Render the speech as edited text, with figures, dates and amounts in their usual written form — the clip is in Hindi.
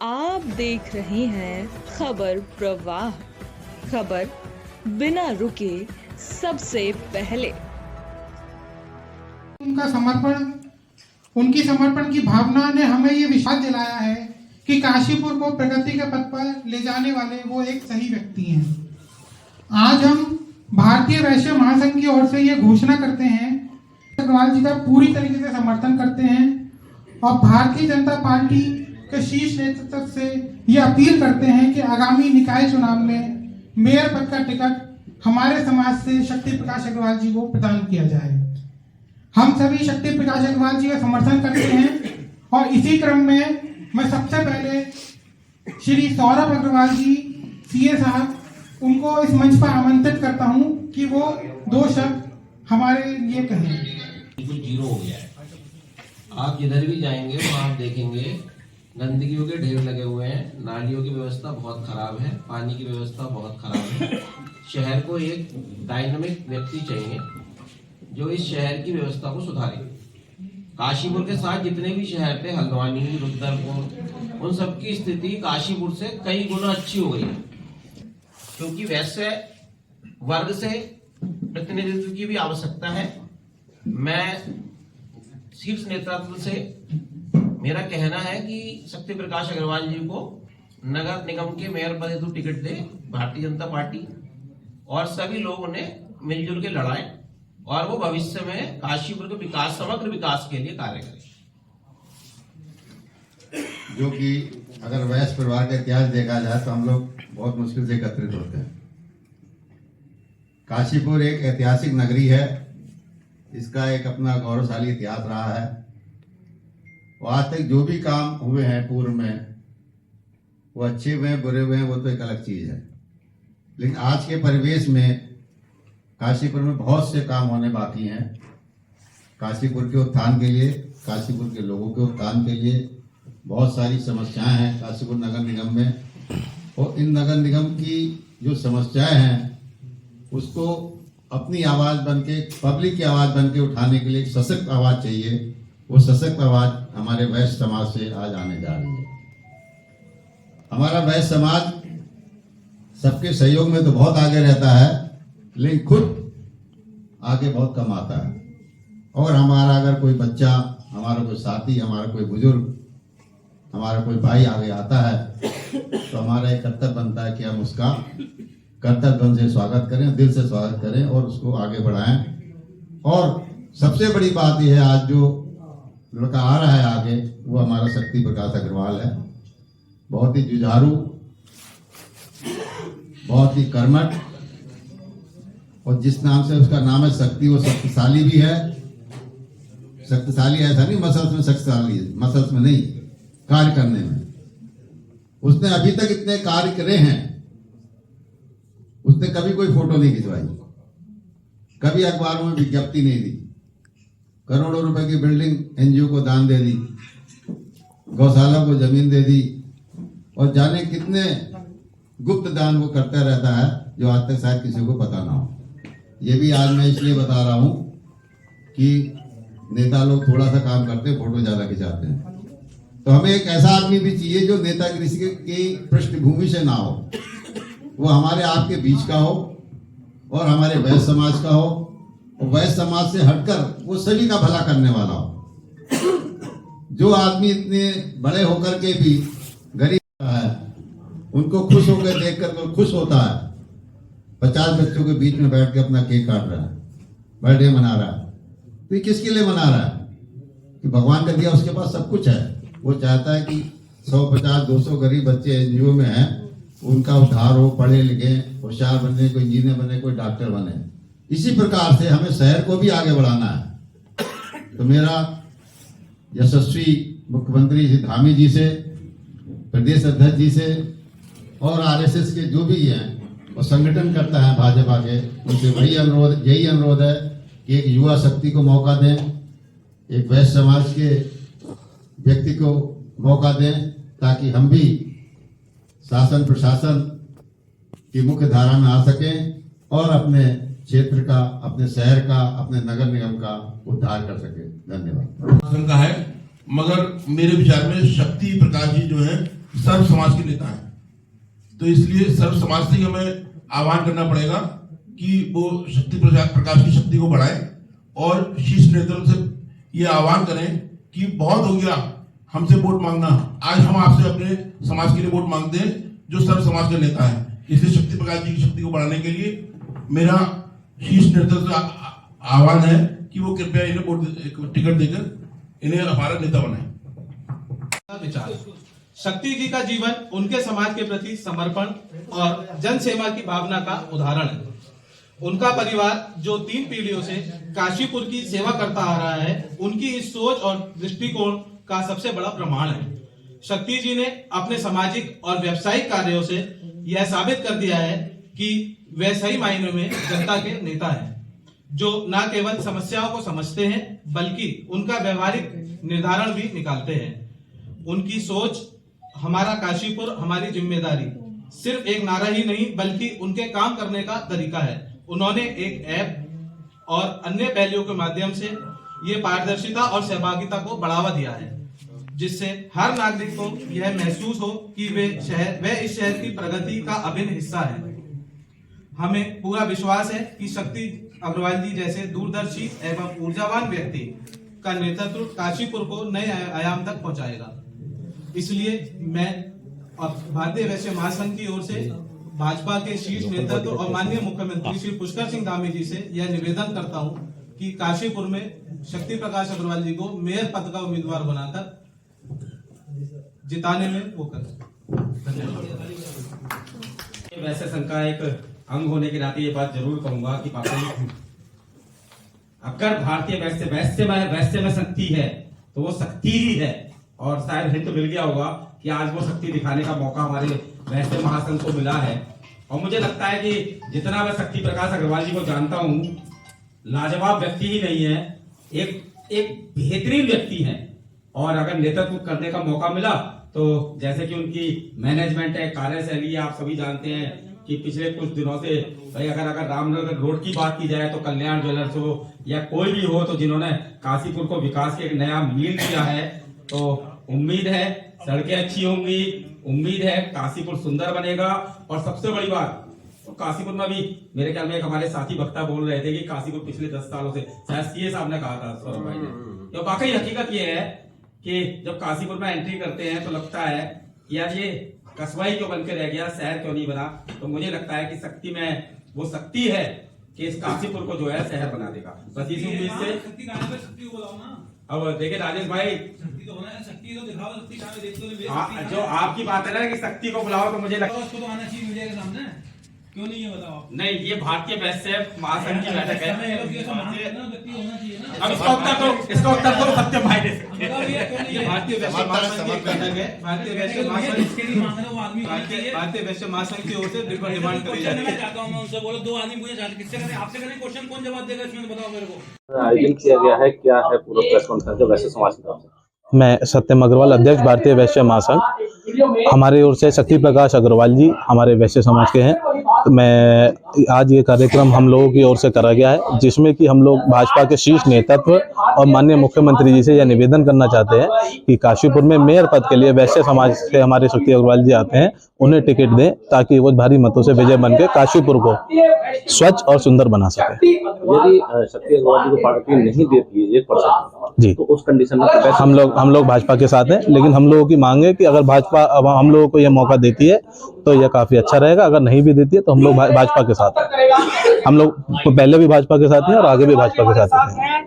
आप देख रहे हैं खबर प्रवाह, खबर बिना रुके सबसे पहले। उनकी समर्पण की भावना ने हमें ये विश्वास दिलाया है कि काशीपुर को प्रगति के पथ पर ले जाने वाले वो एक सही व्यक्ति हैं। आज हम भारतीय वैश्य महासंघ की ओर से ये घोषणा करते हैं, अग्रवाल जी का पूरी तरीके से समर्थन करते हैं और भारतीय जनता पार्टी के शीर्ष नेतृत्व से ये अपील करते हैं कि आगामी निकाय चुनाव में मेयर पद का टिकट हमारे समाज से शक्ति प्रकाश अग्रवाल जी को प्रदान किया जाए। हम सभी शक्ति प्रकाश अग्रवाल जी का समर्थन करते हैं और इसी क्रम में मैं सबसे पहले श्री सौरभ अग्रवाल जी सीए साहब उनको इस मंच पर आमंत्रित करता हूं कि वो दो शब्द हमारे लिए कहें। बिल्कुल जीरो हो गया है। आप जिधर भी जाएंगे वहाँ आप देखेंगे गंदगियों के ढेर लगे हुए हैं, नालियों की व्यवस्था बहुत खराब है, पानी की व्यवस्था बहुत खराब है। शहर को एक डायनामिक व्यक्ति चाहिए जो इस शहर की व्यवस्था को सुधारे। काशीपुर के साथ जितने भी शहर थे, हल्द्वानी, रुद्रपुर, उन सबकी स्थिति काशीपुर से कई गुना अच्छी हो गई है, क्योंकि वैसे वर्ग से प्रतिनिधित्व की भी आवश्यकता है। मैं शीर्ष नेतृत्व से मेरा कहना है कि शक्ति प्रकाश अग्रवाल जी को नगर निगम के मेयर पद हेतु टिकट दे भारतीय जनता पार्टी, और सभी लोग उन्हें मिलजुल के लड़ाएं और वो भविष्य में काशीपुर के विकास, समग्र विकास के लिए कार्य करें। जो कि अगर वैश्य परिवार का इतिहास देखा जाए तो हम लोग बहुत मुश्किल से एकत्रित होते हैं। काशीपुर एक ऐतिहासिक नगरी है, इसका एक अपना गौरवशाली इतिहास रहा है और आज तक जो भी काम हुए हैं पूर्व में, वो अच्छे हुए हैं, बुरे हुए हैं, वो तो एक अलग चीज है। लेकिन आज के परिवेश में काशीपुर में बहुत से काम होने बाकी हैं। काशीपुर के उत्थान के लिए, काशीपुर के लोगों के उत्थान के लिए बहुत सारी समस्याएं हैं काशीपुर नगर निगम में, और इन नगर निगम की जो समस्याएं हैं उसको अपनी आवाज बनके, पब्लिक की आवाज बनके उठाने के लिए एक सशक्त आवाज चाहिए। वो सशक्त आवाज हमारे वैश्य समाज से आज आने जा रही है। हमारा वैश्य समाज सबके सहयोग में तो बहुत आगे रहता है, लेकिन खुद आगे बहुत कम आता है। और हमारा अगर कोई बच्चा, हमारा कोई साथी, हमारा कोई बुजुर्ग, हमारा कोई भाई आगे आता है तो हमारा एक कर्तव्य बनता है कि हम उसका कर्तव्य से स्वागत करें, दिल से स्वागत करें और उसको आगे बढ़ाएं। और सबसे बड़ी बात यह है, आज जो लड़का आ रहा है आगे, वो हमारा शक्ति प्रकाश अग्रवाल है। बहुत ही जुझारू, बहुत ही कर्मठ, और जिस नाम से उसका नाम है शक्ति, वो शक्तिशाली भी है। शक्तिशाली ऐसा नहीं मसल्स में शक्तिशाली है, मसल्स में नहीं, कार्य करने में। उसने अभी तक इतने कार्य करे हैं, उसने कभी कोई फोटो नहीं खिंचवाई, कभी अखबारों में विज्ञप्ति नहीं दी, करोड़ों रुपए की बिल्डिंग एनजीओ को दान दे दी, गौशाला को जमीन दे दी, और जाने कितने गुप्त दान वो करता रहता है जो आज तक शायद किसी को पता ना हो। ये भी आज मैं इसलिए बता रहा हूं कि नेता लोग थोड़ा सा काम करते, फोटो ज्यादा खिंचाते हैं। तो हमें एक ऐसा आदमी भी चाहिए जो नेतागिरी की पृष्ठभूमि से ना हो, वो हमारे आपके बीच का हो और हमारे वैश्य समाज का हो, और वैश्य समाज से हटकर वो सभी का भला करने वाला हो। जो आदमी इतने बड़े होकर के भी गरीब है, उनको खुश होकर देखकर वो खुश होता है। 50 बच्चों के बीच में बैठ के अपना केक काट रहा है, बर्थडे मना रहा है, तो ये किसके लिए मना रहा है? कि भगवान का दिया उसके पास सब कुछ है। वो चाहता है कि 150-200 गरीब बच्चे एनजीओ में हैं, उनका उद्धार हो, पढ़े लिखे, होशियार बने, कोई इंजीनियर बने, कोई डॉक्टर बने। इसी प्रकार से हमें शहर को भी आगे बढ़ाना है। तो मेरा यशस्वी मुख्यमंत्री श्री धामी जी से, प्रदेश अध्यक्ष जी से, और आरएसएस के जो भी हैं और संगठन करता है भाजपा के, उनसे यही अनुरोध है कि एक युवा शक्ति को मौका दें, एक वैश्य समाज के व्यक्ति को मौका दें, ताकि हम भी शासन प्रशासन की मुख्य धारा में आ सकें और अपने क्षेत्र का, अपने शहर का, अपने नगर निगम का उद्धार कर सके। धन्यवाद। है, मगर मेरे विचार में शक्ति प्रकाश जी जो है सर्व समाज के नेता हैं। तो इसलिए सर्व समाज से हमें आह्वान करना पड़ेगा कि वो शक्ति प्रकाश की शक्ति को बढ़ाए और शीर्ष नेतृत्व से ये आह्वान करें कि बहुत हो गया हमसे वोट मांगना, आज हम आपसे अपने समाज के लिए वोट मांगते हैं जो सर्व समाज के नेता है। इसलिए शक्ति प्रकाश जी की शक्ति को बढ़ाने के लिए मेरा शीर्ष नेतृत्व से आह्वान है कि वो कृपया इन्हें वोट टिकट देकर इन्हें हमारा नेता बनाए। विचार शक्ति जी का जीवन उनके समाज के प्रति समर्पण और जन सेवा की भावना का उदाहरण है। उनका परिवार जो 3 पीढ़ियों से काशीपुर की सेवा करता आ रहा है, उनकी इस सोच और दृष्टिकोण का सबसे बड़ा प्रमाण है। शक्ति जी ने अपने सामाजिक और व्यावसायिक कार्यों से यह साबित कर दिया है कि वे सही मायने में जनता के नेता हैं, जो न केवल समस्याओं को समझते हैं बल्कि उनका व्यवहारिक निर्धारण भी निकालते हैं। उनकी सोच हमारा काशीपुर हमारी जिम्मेदारी सिर्फ एक नारा ही नहीं बल्कि उनके काम करने का तरीका है। उन्होंने एक ऐप और अन्य पहलुओं के माध्यम से ये पारदर्शिता और सहभागिता को बढ़ावा दिया है, जिससे हर नागरिक को यह महसूस हो कि वे इस शहर की प्रगति का अभिन्न हिस्सा है। हमें पूरा विश्वास है कि शक्ति अग्रवाल जी जैसे दूरदर्शी एवं ऊर्जावान व्यक्ति का नेतृत्व काशीपुर को नए आयाम तक पहुंचाएगा। इसलिए मैं भारतीय वैश्य महासंघ की ओर से भाजपा के शीर्ष नेतृत्व और माननीय मुख्यमंत्री श्री पुष्कर सिंह धामी जी से यह निवेदन करता हूं कि काशीपुर में शक्ति प्रकाश अग्रवाल जी को मेयर पद का उम्मीदवार बनाकर जिताने में वो करें। वैसे संघ का एक अंग होने के नाते ये बात जरूर कहूंगा कि पापा जी, अगर भारतीय वैश्य में शक्ति है तो वो शक्ति ही है। और शायद हिंट मिल गया होगा कि आज वो शक्ति दिखाने का मौका हमारे वैश्य महासंघ को मिला है। और मुझे लगता है कि जितना मैं शक्ति प्रकाश अग्रवाल जी को जानता हूँ, लाजवाब व्यक्ति ही नहीं है, एक बेहतरीन व्यक्ति है। और अगर नेतृत्व करने का मौका मिला तो जैसे कि उनकी मैनेजमेंट है, कार्यशैली, आप सभी जानते हैं कि पिछले कुछ दिनों से भाई अगर रामनगर रोड की बात की जाए तो कल्याण ज्वेलर्स हो या कोई भी हो, तो जिन्होंने काशीपुर को विकास के एक नया मील किया है, तो उम्मीद है सड़कें अच्छी होंगी, उम्मीद है काशीपुर सुंदर बनेगा। और सबसे बड़ी बात, तो काशीपुर में भी मेरे ख्याल में एक हमारे साथी वक्ता बोल रहे थे कि काशीपुर पिछले 10 सालों से, शायद सीए साहब ने कहा था, सौरभ भाई ने, तो वाकई हकीकत ये है कि जब काशीपुर में एंट्री करते हैं तो लगता है यार ये कस्बा ही क्यों बन के रह गया, शहर क्यों नहीं बना। तो मुझे लगता है कि शक्ति में वो शक्ति है कि इस काशीपुर को जो है शहर बना देगा। बस इसी उम्मीद से अब देखिए राजेश भाई, जो आपकी बात है ना कि शक्ति को बुलाओ, तो मुझे लगता है उसको तो आना चाहिए मीडिया के सामने, क्यों नहीं है बताओ। नहीं, ये भारतीय वैश्य महासंघ की बैठक है। अब इसका उत्तर तो सत्यम भाई दे सकते हैं। भारतीय वैश्य महासंघ की बैठक है। भारतीय वैश्य महासंघ की ओर से डिमांड करी जाती है। चाहता हूं मैं उनसे, बोलो 2 आदमी मुझे किससे करें, आपसे करें क्वेश्चन, कौन जवाब देगा इसमें, बताओ मेरे को। आयोजन किया गया है, क्या है पूरा प्रेस कॉन्फ्रेंस वैश्य समाज की तरफ से? मैं सत्यम अग्रवाल, अध्यक्ष भारतीय वैश्य महासंघ। हमारे ओर से शक्ति प्रकाश अग्रवाल जी हमारे वैश्य समाज के हैं। तो मैं आज ये कार्यक्रम हम लोगों की ओर से करा गया है, जिसमें कि हम लोग भाजपा के शीर्ष नेतृत्व और माननीय मुख्यमंत्री जी से यह निवेदन करना चाहते हैं कि काशीपुर में मेयर पद के लिए वैश्य समाज से हमारे शक्ति अग्रवाल जी आते हैं, उन्हें टिकट दें ताकि वो भारी मतों से विजय बन के काशीपुर को स्वच्छ और सुंदर बना सके। यदि शक्ति अग्रवाल जी को पार्टी नहीं देती है 1% जी, तो उस कंडीशन में हम लोग भाजपा के साथ हैं। लेकिन हम लोगों की मांग है कि अगर भाजपा अब हम लोगों को यह मौका देती है तो यह काफी अच्छा रहेगा, अगर नहीं भी देती है तो हम लोग भाजपा के साथ हैं। हम लोग पहले भी भाजपा के साथ हैं और आगे भी भाजपा के साथ हैं।